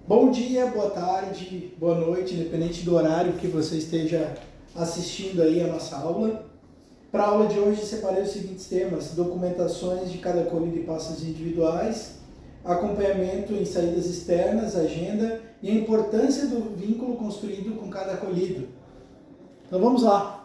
Bom dia, boa tarde, boa noite, independente do horário que você esteja assistindo aí a nossa aula. Para a aula de hoje, separei os seguintes temas: documentações de cada colhido e pastas individuais, acompanhamento em saídas externas, agenda e a importância do vínculo construído com cada colhido. Então vamos lá.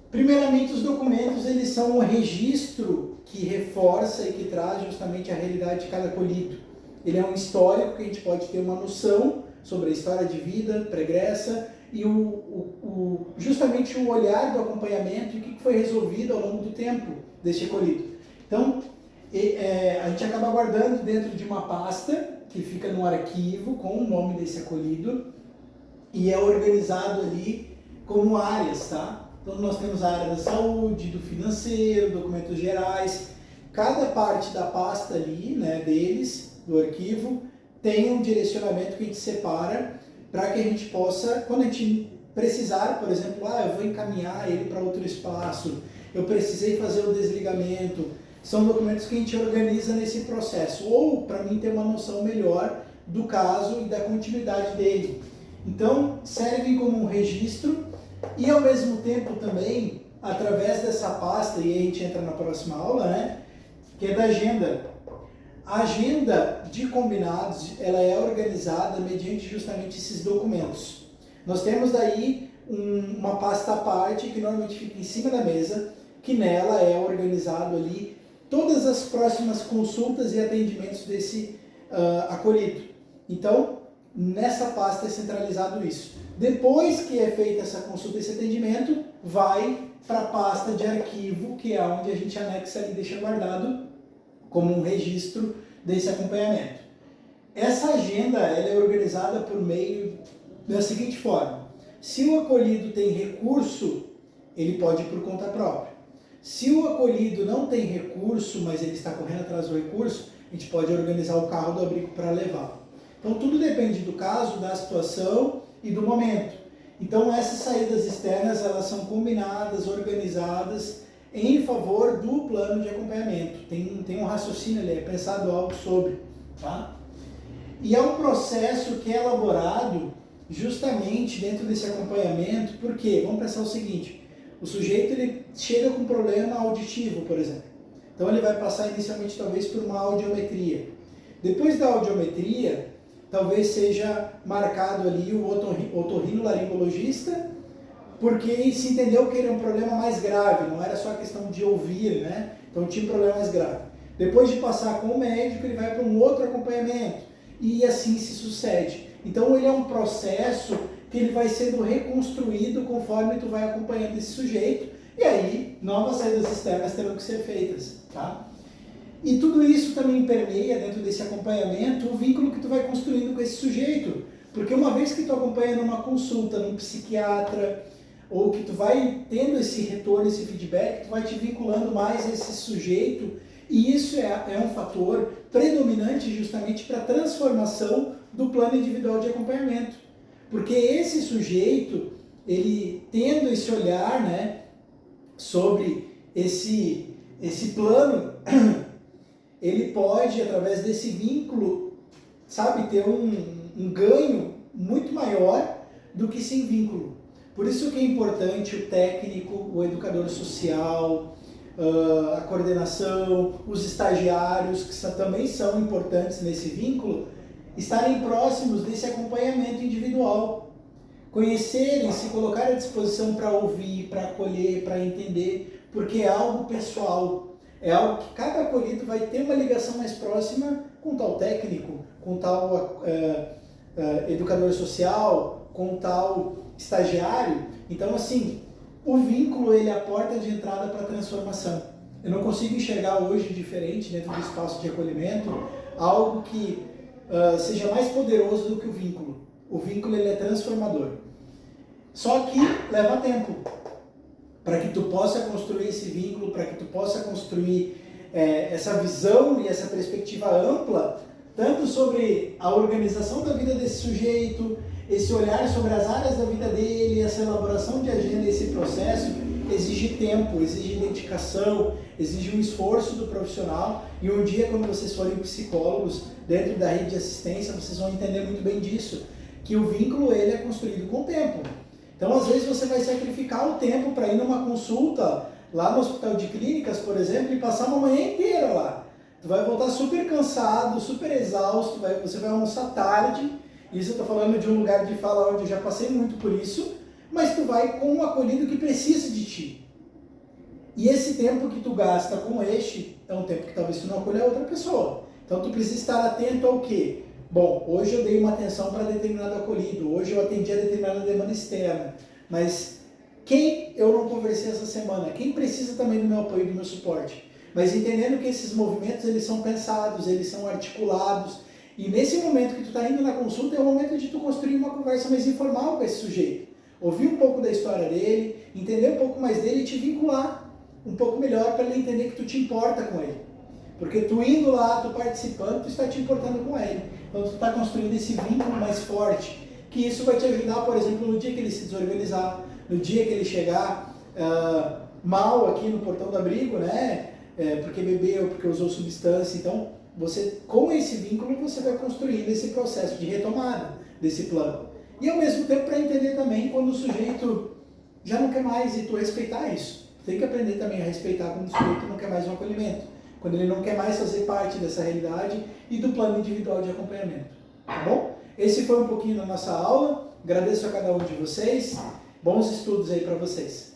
Primeiramente, os documentos eles são um registro que reforça e que traz justamente a realidade de cada colhido. Ele é um histórico que a gente pode ter uma noção sobre a história de vida pregressa e justamente o olhar do acompanhamento e o que foi resolvido ao longo do tempo deste colhido. Então, a gente acaba guardando dentro de uma pasta que fica no arquivo com o nome desse acolhido e é organizado ali como áreas, tá? Então, nós temos a área da saúde, do financeiro, documentos gerais. Cada parte da pasta ali, né, deles, do arquivo, tem um direcionamento que a gente separa para que a gente possa, quando a gente precisar, por exemplo, eu vou encaminhar ele para outro espaço, eu precisei fazer o desligamento, são documentos que a gente organiza nesse processo, ou para mim ter uma noção melhor do caso e da continuidade dele. Então, servem como um registro e, ao mesmo tempo, também, através dessa pasta, e aí a gente entra na próxima aula, né, que é da agenda. A agenda de combinados, ela é organizada mediante justamente esses documentos. Nós temos daí uma pasta à parte que normalmente fica em cima da mesa, que nela é organizado ali todas as próximas consultas e atendimentos desse acolhido. Então, nessa pasta é centralizado isso. Depois que é feita essa consulta e esse atendimento, vai para a pasta de arquivo, que é onde a gente anexa ali e deixa guardado como um registro desse acompanhamento. Essa agenda ela é organizada por meio da seguinte forma: se o acolhido tem recurso, ele pode ir por conta própria. Se o acolhido não tem recurso, mas ele está correndo atrás do recurso, a gente pode organizar o carro do abrigo para levá-lo. Então tudo depende do caso, da situação e do momento. Então essas saídas externas elas são combinadas, organizadas em favor do plano de acompanhamento. Tem um raciocínio ali, é pensado algo sobre, tá? E é um processo que é elaborado justamente dentro desse acompanhamento, porque, vamos pensar o seguinte, o sujeito ele chega com um problema auditivo, por exemplo. Então ele vai passar inicialmente talvez por uma audiometria. Depois da audiometria, talvez seja marcado ali o otorrinolaringologista, porque se entendeu que era um problema mais grave, não era só a questão de ouvir, né? Então tinha um problema mais grave. Depois de passar com o médico, ele vai para um outro acompanhamento e assim se sucede. Então ele é um processo que ele vai sendo reconstruído conforme tu vai acompanhando esse sujeito e aí novas saídas externas terão que ser feitas, tá? E tudo isso também permeia dentro desse acompanhamento o vínculo que tu vai construindo com esse sujeito, porque uma vez que tu acompanha numa consulta, num psiquiatra, ou que tu vai tendo esse retorno, esse feedback, tu vai te vinculando mais a esse sujeito, e isso é um fator predominante justamente para a transformação do plano individual de acompanhamento. Porque esse sujeito, ele tendo esse olhar, né, sobre esse plano, ele pode, através desse vínculo, sabe, ter um ganho muito maior do que sem vínculo. Por isso que é importante o técnico, o educador social, a coordenação, os estagiários, que também são importantes nesse vínculo, estarem próximos desse acompanhamento individual. Conhecerem, se colocar à disposição para ouvir, para acolher, para entender, porque é algo pessoal. É algo que cada acolhido vai ter uma ligação mais próxima com tal técnico, com tal educador social, com tal estagiário. Então, assim, o vínculo ele é a porta de entrada para a transformação. Eu não consigo enxergar hoje diferente dentro do espaço de acolhimento algo que seja mais poderoso do que o vínculo. O vínculo ele é transformador. Só que leva tempo para que tu possa construir esse vínculo, para que tu possa construir essa visão e essa perspectiva ampla, tanto sobre a organização da vida desse sujeito, esse olhar sobre as áreas da vida dele, essa elaboração de agenda, esse processo, exige tempo, exige dedicação, exige um esforço do profissional, e um dia quando vocês forem psicólogos dentro da rede de assistência, vocês vão entender muito bem disso, que o vínculo ele é construído com o tempo. Então às vezes você vai sacrificar o tempo para ir numa consulta lá no hospital de clínicas, por exemplo, e passar uma manhã inteira lá. Tu vai voltar super cansado, super exausto, você vai almoçar tarde. Isso eu estou falando de um lugar de fala onde eu já passei muito por isso, mas tu vai com um acolhido que precisa de ti. E esse tempo que tu gasta com este é um tempo que talvez tu não acolha outra pessoa. Então tu precisa estar atento ao quê? Bom, hoje eu dei uma atenção para determinado acolhido, hoje eu atendi a determinada demanda externa, mas quem eu não conversei essa semana? Quem precisa também do meu apoio, do meu suporte? Mas entendendo que esses movimentos eles são pensados, eles são articulados, e nesse momento que tu está indo na consulta é o momento de tu construir uma conversa mais informal com esse sujeito. Ouvir um pouco da história dele, entender um pouco mais dele e te vincular um pouco melhor para ele entender que tu te importa com ele. Porque tu indo lá, tu participando, tu está te importando com ele. Então tu está construindo esse vínculo mais forte, que isso vai te ajudar, por exemplo, no dia que ele se desorganizar, no dia que ele chegar mal aqui no portão do abrigo, né? Porque bebeu, porque usou substância. Então, você, com esse vínculo, você vai construindo esse processo de retomada desse plano. E ao mesmo tempo para entender também quando o sujeito já não quer mais e tu respeitar isso. Tu tem que aprender também a respeitar quando o sujeito não quer mais um acolhimento, quando ele não quer mais fazer parte dessa realidade e do plano individual de acompanhamento. Tá bom? Esse foi um pouquinho da nossa aula. Agradeço a cada um de vocês. Bons estudos aí para vocês.